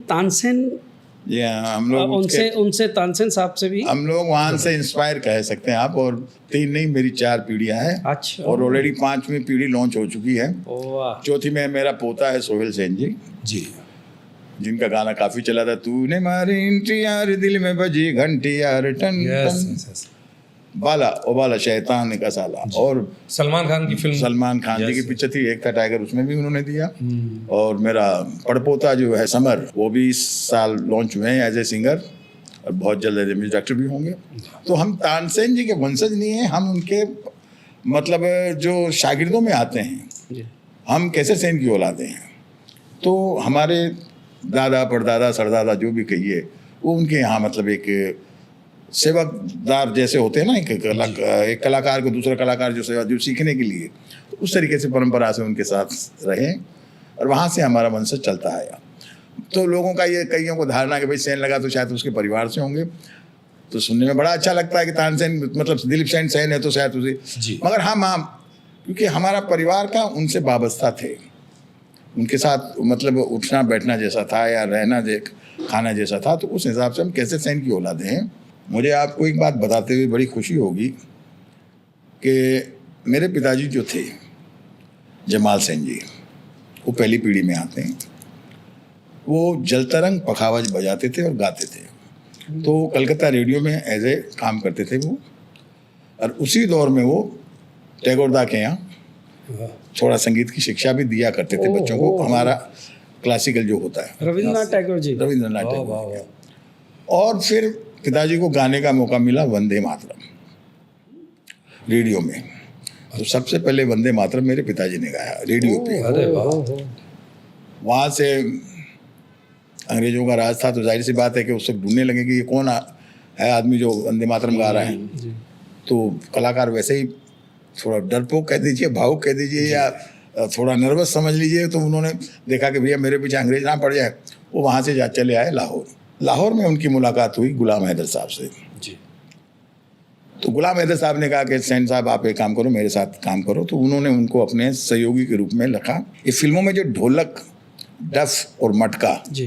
तानसेन, ये हम लोग उनसे तानसेन साहब से भी हम लोग वहाँ से इंस्पायर कह सकते हैं आप। और 3 नहीं, मेरी 4 पीढ़ियाँ हैं। अच्छा। और ऑलरेडी 5वीं पीढ़ी लॉन्च हो चुकी है। वाह। चौथी में मेरा पोता है सोहेल सेन जी, जिनका गाना काफी चला था, तूने मारी इंट्री यार दिल में बजी घंटी यार टन टन, बाला ओ बाला शैतान का साला। और सलमान खान की फिल्म, सलमान खान जी की पिक्चर थी एक था टाइगर, उसमें भी उन्होंने दिया। और मेरा पड़पोता जो है समर, वो भी इस साल लॉन्च हुए हैं एज ए सिंगर, और बहुत जल्द एज ए म्यूजिक डायरेक्टर भी होंगे। तो हम तानसेन जी के वंशज नहीं हैं, हम उनके मतलब जो शागिर्दों में आते हैं। हम कैसे सेन की औलादे हैं, तो हमारे दादा परदादा सरदादा जो भी कहिए, वो उनके यहाँ मतलब एक सेवकदार जैसे होते हैं ना, एक कलाकार को दूसरा कलाकार जो सेवा जो सीखने के लिए, तो उस तरीके से परंपरा से उनके साथ रहे, और वहाँ से हमारा वंशज चलता आया। तो लोगों का ये, कईयों को धारणा कि भाई सेन लगा तो शायद उसके परिवार से होंगे, तो सुनने में बड़ा अच्छा लगता है कि तानसेन मतलब दिलीप सेन है तो शायद उसे, मगर हम क्योंकि हमारा परिवार का उनसे वाबस्ता थे, उनके साथ मतलब उठना बैठना जैसा था या रहना खाना जैसा था, तो उस हिसाब से हम कैसे सेन की औलादे हैं। मुझे आपको एक बात बताते हुए बड़ी खुशी होगी कि मेरे पिताजी जो थे जमाल सेन जी, वो पहली पीढ़ी में आते हैं। वो जलतरंग पखावज बजाते थे और गाते थे, तो कलकत्ता रेडियो में एज ए काम करते थे वो। और उसी दौर में वो टैगोरदा के यहाँ थोड़ा संगीत की शिक्षा भी दिया करते थे बच्चों को। हमारा क्लासिकल जो होता है, रविंद्रनाथ टैगोर जी, रविंद्रनाथ टैगोर। और फिर पिताजी को गाने का मौका मिला वंदे मातरम रेडियो में, तो सबसे पहले वंदे मातरम मेरे पिताजी ने गाया रेडियो पे। अरे वाह। वहाँ से अंग्रेजों का राज था, तो जाहिर सी बात है कि उससे ढूंढने लगे कि ये कौन है आदमी जो वंदे मातरम गा रहा है। तो कलाकार वैसे ही थोड़ा डरपोक कह दीजिए, भावुक कह दीजिए, या थोड़ा नर्वस समझ लीजिए। तो उन्होंने देखा कि भैया मेरे पीछे अंग्रेज ना पड़ जाए, वो वहाँ से चले आए लाहौर में उनकी मुलाकात हुई गुलाम हैदर साहब से जी। तो गुलाम हैदर साहब ने कहा कि सेन साहब आप एक काम करो, मेरे साथ काम करो। तो उन्होंने उनको अपने सहयोगी के रूप में रखा। ये फिल्मों में जो ढोलक, डफ और मटका जी,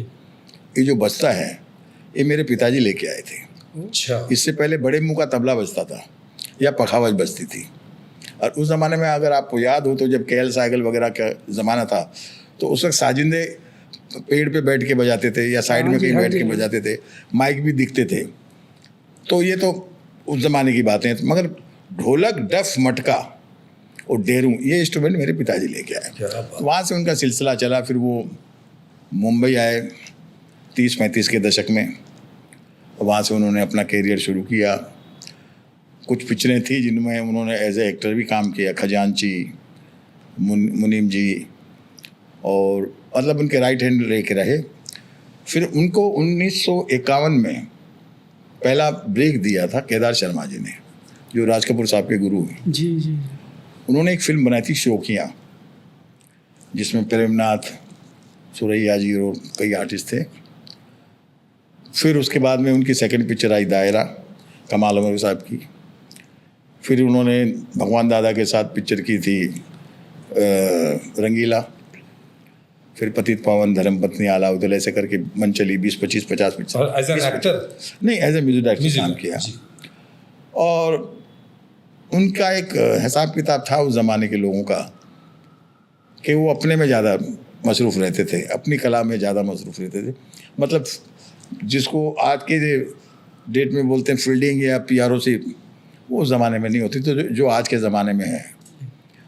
ये जो बजता है, ये मेरे पिताजी लेके आए थे। अच्छा। इससे पहले बड़े मुंह का तबला बजता था या पखावज बजती थी। और उस ज़माने में अगर आपको याद हो तो जब केएल साइकिल वगैरह का ज़माना था, तो उस वक्त साजिंदे पेड़ पे बैठ के बजाते थे या साइड में कहीं बैठ के बजाते थे, माइक भी दिखते थे। तो ये तो उस ज़माने की बातें हैं। मगर ढोलक, डफ, मटका और डेरू, ये इंस्ट्रूमेंट मेरे पिताजी लेके आए। वहाँ से उनका सिलसिला चला। फिर वो मुंबई आए 30-35 के दशक में। वहाँ से उन्होंने अपना करियर शुरू किया। कुछ पिक्चरें थी जिनमें उन्होंने एज ए एक्टर भी काम किया, खजांची, मुनीम जी, और मतलब उनके राइट हैंड लेके रहे। फिर उनको 1951 में पहला ब्रेक दिया था केदार शर्मा जी ने, जो राज कपूर साहब के गुरु हैं। जी जी। उन्होंने एक फिल्म बनाई थी शौकिया, जिसमें प्रेमनाथ, सुरैया जी और कई आर्टिस्ट थे। फिर उसके बाद में उनकी सेकंड पिक्चर आई दायरा, कमाल अमर साहब की। फिर उन्होंने भगवान दादा के साथ पिक्चर की थी रंगीला। फिर पतित पावन धर्म पत्नी आला उदल, ऐसे करके मन चली 20-25-50 पिक्चर। एज एन एक्टर नहीं, एज ए म्यूजिक डायरेक्टर काम किया। और उनका एक हिसाब किताब था उस ज़माने के लोगों का कि वो अपने में ज़्यादा मसरूफ़ रहते थे, अपनी कला में ज़्यादा मसरूफ़ रहते थे। मतलब जिसको आज के डेट में बोलते हैं फील्डिंग या PROC, वो उस ज़माने में नहीं होती। तो जो आज के ज़माने में है,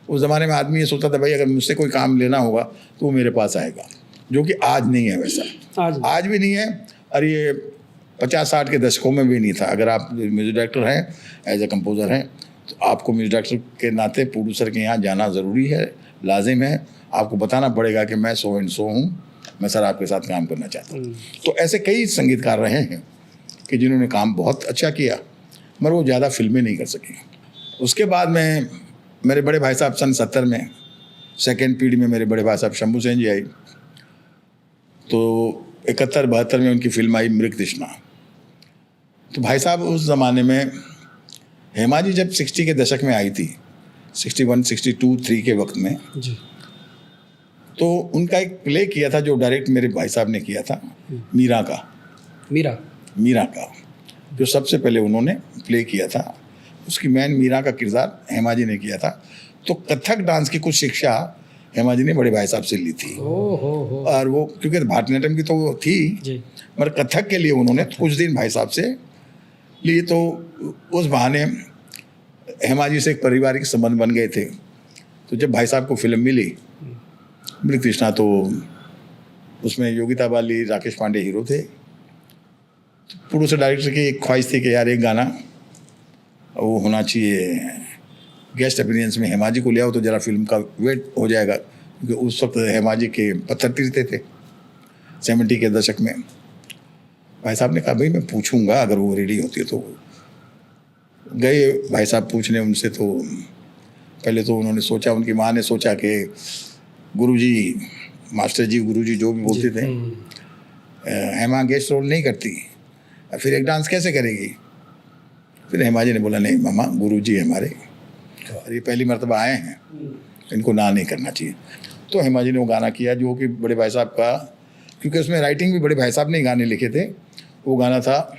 उस ज़माने में आदमी ये सोचता था भाई अगर मुझसे कोई काम लेना होगा तो वो मेरे पास आएगा, जो कि आज नहीं है वैसा। आज भी नहीं है, और ये 50-60 के दशकों में भी नहीं था। अगर आप म्यूज़िक डायरेक्टर हैं, एज ए कंपोज़र हैं, तो आपको म्यूज़िक डायरेक्टर के नाते प्रोड्यूसर के यहाँ जाना ज़रूरी है, लाजिम है। आपको बताना पड़ेगा कि मैं सो एंड सो हूँ, मैं सर आपके साथ काम करना चाहता हूँ। तो ऐसे कई संगीतकार रहे हैं कि जिन्होंने काम बहुत अच्छा किया, मगर वो ज़्यादा फिल्में नहीं कर सके। उसके बाद में मेरे बड़े भाई साहब सन 70 में, सेकेंड पीढ़ी में मेरे बड़े भाई साहब शंभू सेन जी आई। तो 71-72 में उनकी फिल्म आई मृग तृष्णा। तो भाई साहब उस ज़माने में हेमा जी जब 60 के दशक में आई थी, 61, 62, 3 के वक्त में जी, तो उनका एक प्ले किया था जो डायरेक्ट मेरे भाई साहब ने किया था, मीरा का। मीरा का जो सबसे पहले उन्होंने प्ले किया था, उसकी मैन मीरा का किरदार हेमा जी ने किया था। तो कथक डांस की कुछ शिक्षा हेमा जी ने बड़े भाई साहब से ली थी। हो और वो क्योंकि भारतनाट्यम की तो वो थी, जी। मगर कथक के लिए उन्होंने कुछ दिन भाई साहब से लिए। तो उस बहाने हेमा जी से एक पारिवारिक संबंध बन गए थे। तो जब भाई साहब को फिल्म मिली मृग तृष्णा, तो उसमें योगिता बाली, राकेश पांडे हीरो थे। तो प्रोड्यूसर डायरेक्टर की एक ख्वाहिश थी कि यार एक गाना वो होना चाहिए, गेस्ट अपीयरेंस में हेमा जी को ले आओ तो जरा फिल्म का वेट हो जाएगा, क्योंकि उस वक्त हेमा जी के पत्थर तिरते थे 70 के दशक में। भाई साहब ने कहा भाई मैं पूछूंगा अगर वो रेडी होती है तो। गए भाई साहब पूछने उनसे। तो पहले तो उन्होंने सोचा, उनकी माँ ने सोचा कि गुरुजी, मास्टर जी, गुरुजी जो भी बोलते थे, हेमा गेस्ट रोल नहीं करती, फिर एक डांस कैसे करेगी। फिर हेमा जी ने बोला नहीं मामा, गुरुजी हमारे, और ये पहली मर्तबा आए हैं, इनको ना नहीं करना चाहिए। तो हेमा जी ने वो गाना किया जो कि बड़े भाई साहब का, क्योंकि उसमें राइटिंग भी बड़े भाई साहब ने गाने लिखे थे। वो गाना था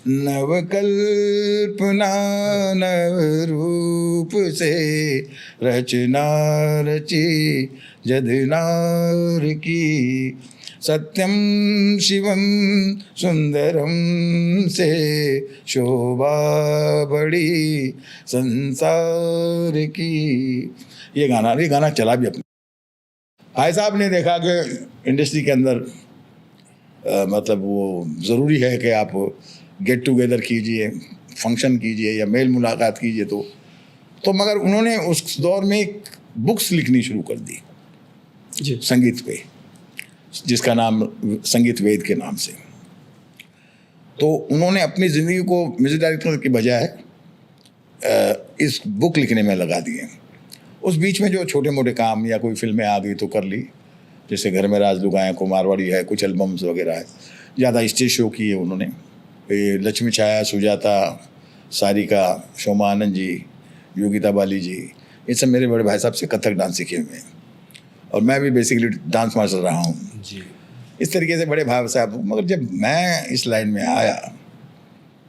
नवकल्पना नव रूप से रचना रची जदनार की, सत्यम शिवम सुंदरम से शोभा बड़ी संसार की। ये गाना चला भी अपने। भाई साहब ने देखा कि इंडस्ट्री के अंदर मतलब वो ज़रूरी है कि आप गेट टुगेदर कीजिए, फंक्शन कीजिए या मेल मुलाकात कीजिए। तो मगर उन्होंने उस दौर में एक बुक्स लिखनी शुरू कर दी जी। संगीत पे, जिसका नाम संगीत वेद के नाम से। तो उन्होंने अपनी ज़िंदगी को म्यूजिक डायरेक्टर की बजाय इस बुक लिखने में लगा दिए। उस बीच में जो छोटे मोटे काम या कोई फिल्में आ गई तो कर ली, जैसे घर में राज लुगाएं, कुमारवाड़ी है, कुछ एल्बम्स वगैरह है। ज़्यादा स्टेज शो किए उन्होंने। लक्ष्मी छाया, सुजाता, सारिका, शोमा आनंद जी, योगिता बाली जी, ये सब मेरे बड़े भाई साहब से कथक डांस सीखे हुए हैं। और मैं भी बेसिकली डांस मास्टर रहा हूँ जी। इस तरीके से बड़े भाई साहब। मगर जब मैं इस लाइन में आया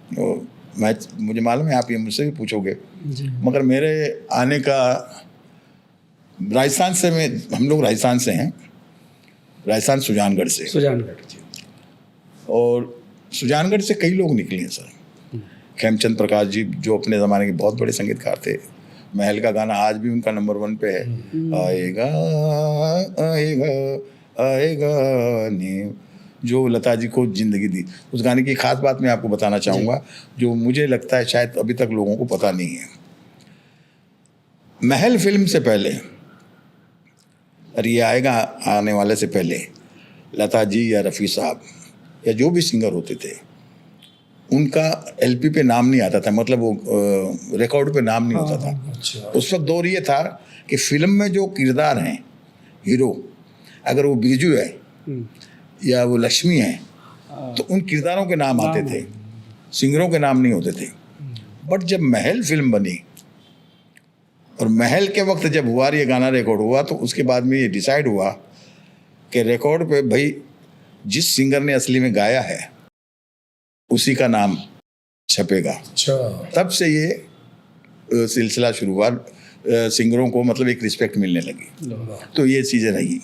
तो मुझे मालूम है आप ये मुझसे भी पूछोगे, मगर मेरे आने का राजस्थान से, हम लोग राजस्थान से हैं, राजस्थान सुजानगढ़ से। जी। और सुजानगढ़ से कई लोग निकले हैं सर। खेमचंद प्रकाश जी जो अपने ज़माने के बहुत बड़े संगीतकार थे, महल का गाना आज भी उनका नंबर 1 पे है। आएगा आएगा आएगा ने, जो लता जी को जिंदगी दी। उस गाने की खास बात मैं आपको बताना चाहूँगा जो मुझे लगता है शायद अभी तक लोगों को पता नहीं है। महल फिल्म से पहले, और ये आएगा आने वाले से पहले, लता जी या रफ़ी साहब या जो भी सिंगर होते थे, उनका एलपी पे नाम नहीं आता था, मतलब वो रिकॉर्ड पे नाम नहीं होता था। अच्छा। उस वक्त दौर ये था कि फिल्म में जो किरदार हैं हीरो, अगर वो बिरजू है या वो लक्ष्मी है तो उन किरदारों के नाम आते थे, सिंगरों के नाम नहीं होते थे। बट जब महल फिल्म बनी और महल के वक्त जब हुआ ये गाना रिकॉर्ड हुआ, तो उसके बाद में ये डिसाइड हुआ कि रिकॉर्ड पे भाई जिस सिंगर ने असली में गाया है उसी का नाम छपेगा। अच्छा। तब से ये सिलसिला शुरू हुआ, सिंगरों को मतलब एक रिस्पेक्ट मिलने लगी। तो ये चीज़ें रही।